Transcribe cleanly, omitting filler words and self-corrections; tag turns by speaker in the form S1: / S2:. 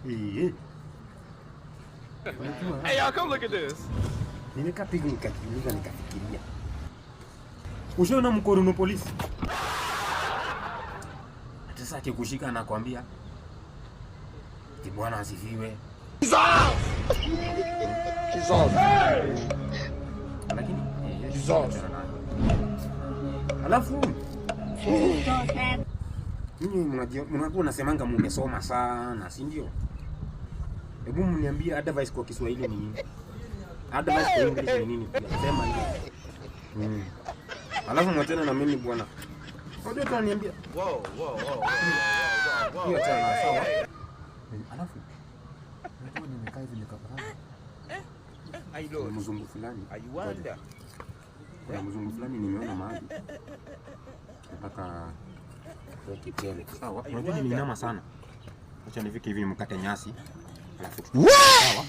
S1: Hey y'all, come look at this.
S2: Nimekapiga nikafikiria. Ushaona mkorono polisi? Sasa akikushika anakuambia Bwana asifiwe. Lakini alafu mnakuwa unasemanga mmesoma sana, si ndio? Hebu mniambie advice kwa Kiswahili ni nini? Advice kwa English ni nini? Sema hiyo. Alafu mwachana na mimi bwana. Unajua tunaniambia.
S1: Wow.
S2: Hiyo tena sawa. Alafu unajua nimekaa hivi nikapata. Mzungu fulani.
S1: Ayuanda.
S2: Kuna mzungu fulani nimeona mahali. Nataka kwa kitele. Sawa. Unajua nimeinama sana. Acha nifike hivi mkate nyasi. Alafu sawa.